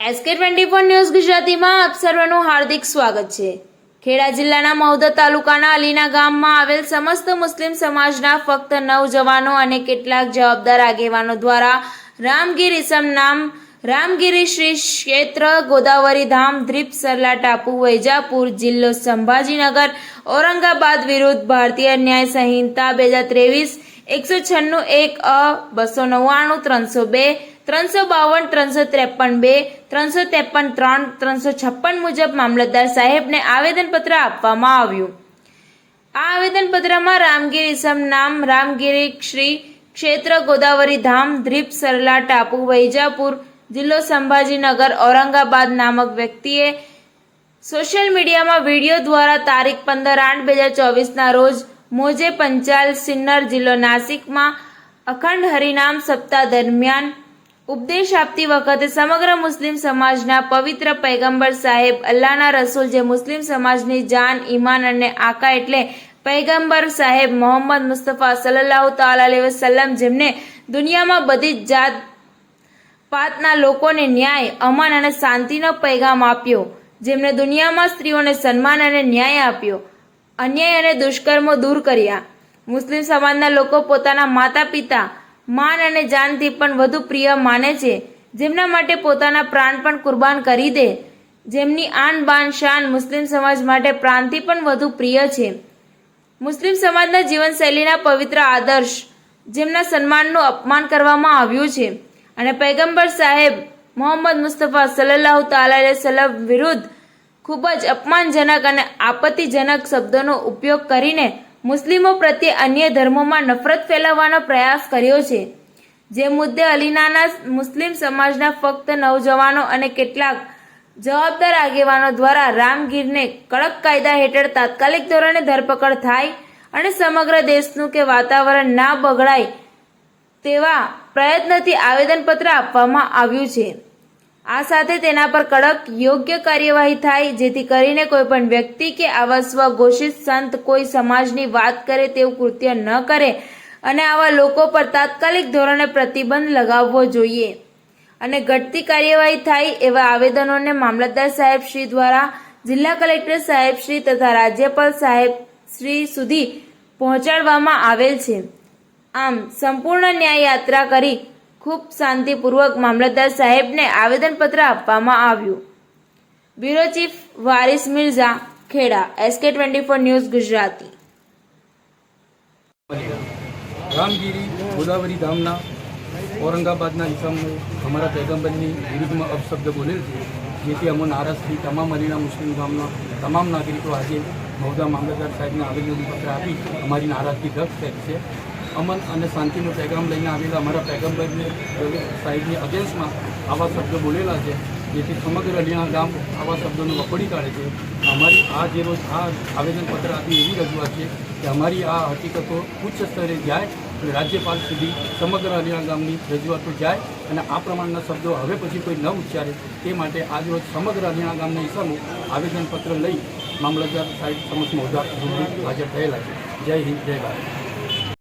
SK24 news ગુજરાતીમાં આપ સર્વનું હાર્દિક સ્વાગત છે। ખેડા જિલ્લાના મહુધા તાલુકાના અલીના ગામમાં આવેલ સમસ્ત મુસ્લિમ સમાજના ફક્ત 9 જવાનો અને કેટલાક જવાબદાર આગેવાનો દ્વારા રામગીરી શ્રી ક્ષેત્ર ગોદાવરી ધામ દ્વીપ સરલા ટાપુ વૈજાપુર જિલ્લો સંભાજીનગર ઔરંગાબાદ વિરુદ્ધ ભારતીય ન્યાય સંહિતા 2023 196 1 299 302 352 353 353 356 મુજબ મામલતદાર સાહેબને આવેદનપત્ર આપવામાં આવ્યું। આ આવેદનપત્રમાં રામગીર ઇસમ નામ રામગીરી શ્રી ક્ષેત્ર ગોદાવરી ધામ દ્વીપ સરલા ટાપુ વૈજાપુર જિલ્લો સંભાજીનગર ઔરંગાબાદ નામક વ્યક્તિએ સોશિયલ મીડિયામાં વિડીયો દ્વારા તારીખ 15/8/2024 રોજ મોજે પંચાલ સિન્નર જિલ્લો નાસિકમાં અખંડ હરિનામ સપ્તાહ દરમિયાન ઉપદેશ આપતી વખતે સમગ્ર મુસ્લિમ સમાજના પવિત્ર પૈગંબર સાહેબ અલ્લાહના રસૂલ જે મુસ્લિમ સમાજની જાન ઈમાન અને આકા એટલે પૈગંબર સાહેબ મોહમ્મદ મુસ્તફા સલ્લલ્લાહુ તઆલા અલૈહિ વસલ્લમ જેમને દુનિયામાં બધી જ જાત પાતના લોકોને ન્યાય અમન અને શાંતિનો પૈગામ આપ્યો, જેમને દુનિયામાં સ્ત્રીઓને સન્માન અને ન્યાય આપ્યો, અન્યાય અને દુષ્કર્મો દૂર કર્યા। મુસ્લિમ સમાજના લોકો પોતાના માતા પિતા માન અને જાનથી પણ વધુ પ્રિય માને છે, જેમના માટે પોતાના પ્રાણ પણ કુરબાન કરી દે, જેમની આન બાન શાન મુસ્લિમ સમાજ માટે પ્રાણથી પણ વધુ પ્રિય છે। મુસ્લિમ સમાજના જીવનશૈલીના પવિત્ર આદર્શ જેમના સન્માનનું અપમાન કરવામાં આવ્યું છે અને પૈગંબર સાહેબ મોહમ્મદ મુસ્તફા સલ્લલ્લાહુ તઆલા અલૈહિ વસલ્લમ વિરુદ્ધ ખૂબ જ અપમાનજનક અને આપત્તિજનક શબ્દોનો ઉપયોગ કરીને મુસ્લિમો પ્રત્યે અન્ય ધર્મોમાં નફરત ફેલાવવાનો પ્રયાસ કર્યો છે। જે મુદ્દે અલીનાના મુસ્લિમ સમાજના ફક્ત 9 જવાનો અને કેટલાક જવાબદાર આગેવાનો દ્વારા રામગીરને કડક કાયદા હેઠળ તાત્કાલિક ધોરણે ધરપકડ થાય અને સમગ્ર દેશનું કે વાતાવરણ ના બગડાય તેવા પ્રયત્નથી આવેદનપત્ર આપવામાં આવ્યું છે। આ સાથે તેના પર કડક યોગ્ય કાર્યવાહી થાય, જેથી કરીને કોઈ પણ વ્યક્તિ કે આવા સ્વઘોષિત સંત કોઈ સમાજની વાત કરે તેવું કૃત્ય ન કરે અને આવા લોકો પર તાત્કાલિક ધોરણે પ્રતિબંધ લગાવવો જોઈએ અને ઘટતી કાર્યવાહી થાય એવા આવેદનોને મામલતદાર સાહેબ શ્રી દ્વારા જિલ્લા કલેક્ટર સાહેબ શ્રી તથા રાજ્યપાલ સાહેબ શ્રી સુધી પહોંચાડવામાં આવેલ છે। આમ સંપૂર્ણ ન્યાય યાત્રા કરી ખૂબ શાંતિપૂર્વક મામલતદાર સાહેબને આવેદનપત્ર આપવામાં આવ્યું। Bureau chief Waris Mirza, Kheda, SK24 news Gujarati. Ramgiri Godavari ધામના ઔરંગાબાદના ઇસમને અમારા પૈગંબરની વિરુદ્ધમાં અપશબ્દ બોલેલ છે, જેથી અમને નારાજથી તમામ અલીના મુસ્લિમ ગામના તમામ નાગરિકો આજે મહુધા મામલતદાર સાહેબને આવેદનપત્ર આપી અમારી નારાજગી વ્યક્ત કરી છે। અમન અને શાંતિનો પેગામ લઈને આવેલા અમારા પૈગંબરને સાહેબની અગેન્સ્ટમાં આવા શબ્દો બોલેલા છે, જેથી સમગ્ર અલીના ગામ આવા શબ્દોને વખોડી કાઢે છે। અમારી આ જે રોજ આ આવેદનપત્ર આપી એવી રજૂઆત છે કે અમારી આ હકીકતો ઉચ્ચ સ્તરે જાય અને રાજ્યપાલ સુધી સમગ્ર અલીના ગામની રજૂઆતો જાય અને આ પ્રમાણના શબ્દો હવે પછી કોઈ ન ઉચ્ચારે તે માટે આજ રોજ સમગ્ર અલીના ગામના ઈસમો આવેદનપત્ર લઈ મામલતદાર સાહેબ સમક્ષ મહુધા હાજર થયેલા છે। જય હિન્દ, જય ભારત।